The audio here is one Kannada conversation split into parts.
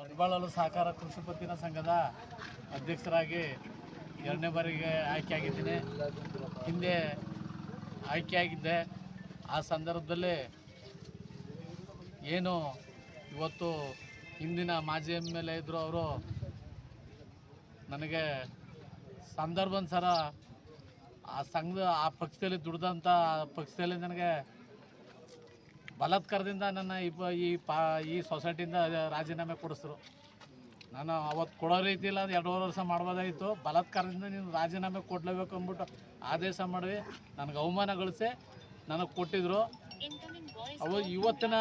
ದೊಡ್ಡಬಾಳಲು ಸಹಕಾರ ಕೃಷಿ ಪತ್ತಿನ ಸಂಘದ ಅಧ್ಯಕ್ಷರಾಗಿ 2ನೇ ಬಾರಿಗೆ ಆಯ್ಕೆಯಾಗಿದ್ದೀನಿ. ಹಿಂದೆ ಆಯ್ಕೆಯಾಗಿದ್ದೆ. ಆ ಸಂದರ್ಭದಲ್ಲಿ ಏನು ಇವತ್ತು ಹಿಂದಿನ ಮಾಜಿ MLA ಇದ್ದರು, ಅವರು ನನಗೆ ಸಂದರ್ಭಾನುಸಾರ ಆ ಸಂಘದ ಆ ಪಕ್ಷದಲ್ಲಿ ದುಡ್ದಂಥ ಪಕ್ಷದಲ್ಲಿ ನನಗೆ ಬಲಾತ್ಕಾರದಿಂದ ನನ್ನ ಈ ಸೊಸೈಟಿಯಿಂದ ರಾಜೀನಾಮೆ ಕೊಡಿಸಿದ್ರು. ನಾನು ಅವತ್ತು ಕೊಡೋ ರೀತಿ ಇಲ್ಲ, 2.5 ವರ್ಷ ಮಾಡ್ಬೋದಾಗಿತ್ತು. ಬಲಾತ್ಕಾರದಿಂದ ನೀನು ರಾಜೀನಾಮೆ ಕೊಡಲೇಬೇಕು ಅಂದ್ಬಿಟ್ಟು ಆದೇಶ ಮಾಡಿ ನನಗೆ ಅವಮಾನಗೊಳಿಸಿ ನನಗೆ ಕೊಟ್ಟಿದ್ದರು. ಇವತ್ತಿನ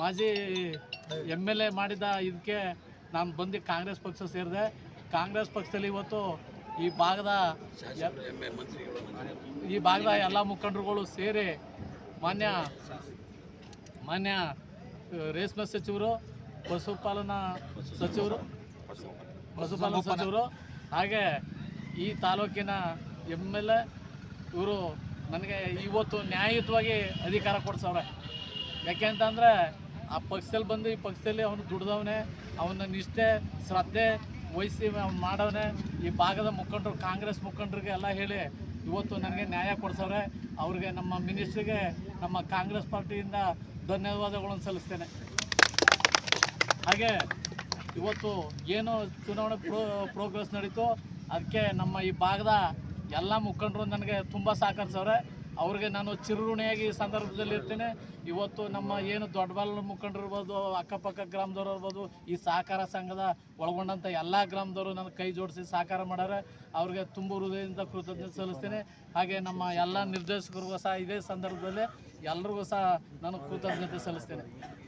ಮಾಜಿ MLA ಮಾಡಿದ ಇದಕ್ಕೆ ನಾನು ಬಂದು ಕಾಂಗ್ರೆಸ್ ಪಕ್ಷ ಸೇರಿದೆ. ಕಾಂಗ್ರೆಸ್ ಪಕ್ಷದಲ್ಲಿ ಇವತ್ತು ಈ ಭಾಗದ ಎಲ್ಲ ಮುಖಂಡರುಗಳು ಸೇರಿ ಮಾನ್ಯ ರೇಷ್ಮೆ ಸಚಿವರು, ಪಶುಪಾಲನಾ ಸಚಿವರು ಹಾಗೆ ಈ ತಾಲೂಕಿನ MLA ಇವರು ನನಗೆ ಇವತ್ತು ನ್ಯಾಯಯುತವಾಗಿ ಅಧಿಕಾರ ಕೊಡ್ಸವ್ರೆ. ಯಾಕೆ ಅಂತಂದರೆ ಆ ಪಕ್ಷದಲ್ಲಿ ಬಂದು ಈ ಪಕ್ಷದಲ್ಲಿ ಅವನು ದುಡ್ದವನೇ, ಅವನ ನಿಷ್ಠೆ ಶ್ರದ್ಧೆ ವಹಿಸಿ ಅವ್ನು ಮಾಡವನೇ. ಈ ಭಾಗದ ಮುಖಂಡರು, ಕಾಂಗ್ರೆಸ್ ಮುಖಂಡರಿಗೆ ಎಲ್ಲ ಹೇಳಿ ಇವತ್ತು ನನಗೆ ನ್ಯಾಯ ಕೊಡ್ಸವ್ರೆ. ಅವ್ರಿಗೆ, ನಮ್ಮ ಮಿನಿಸ್ಟ್ರಿಗೆ, ನಮ್ಮ ಕಾಂಗ್ರೆಸ್ ಪಾರ್ಟಿಯಿಂದ ಧನ್ಯವಾದಗಳನ್ನು ಸಲ್ಲಿಸ್ತೇನೆ. ಹಾಗೆ ಇವತ್ತು ಏನು ಚುನಾವಣೆ ಪ್ರೋಗ್ರೆಸ್ ನಡೀತು, ಅದಕ್ಕೆ ನಮ್ಮ ಈ ಭಾಗದ ಎಲ್ಲ ಮುಖಂಡರು ನನಗೆ ತುಂಬ ಸಹಕರಿಸವ್ರೆ. ಅವ್ರಿಗೆ ನಾನು ಚಿರಋಣಿಯಾಗಿ ಈ ಸಂದರ್ಭದಲ್ಲಿ ಇರ್ತೀನಿ. ಇವತ್ತು ನಮ್ಮ ಏನು ದೊಡ್ಡಬಾಳ ಮುಖಂಡರು ಇರ್ಬೋದು, ಅಕ್ಕಪಕ್ಕ ಗ್ರಾಮದವ್ರು ಇರ್ಬೋದು, ಈ ಸಹಕಾರ ಸಂಘದ ಒಳಗೊಂಡಂಥ ಎಲ್ಲ ಗ್ರಾಮದವರು ನನ್ನ ಕೈ ಜೋಡಿಸಿ ಸಹಕಾರ ಮಾಡ್ಯಾರೆ. ಅವ್ರಿಗೆ ತುಂಬ ಹೃದಯದಿಂದ ಕೃತಜ್ಞತೆ ಸಲ್ಲಿಸ್ತೀನಿ. ಹಾಗೆ ನಮ್ಮ ಎಲ್ಲ ನಿರ್ದೇಶಕರಿಗೂ ಸಹ ಇದೇ ಸಂದರ್ಭದಲ್ಲಿ ಎಲ್ರಿಗೂ ಸಹ ನಾನು ಕೃತಜ್ಞತೆ ಸಲ್ಲಿಸ್ತೇನೆ.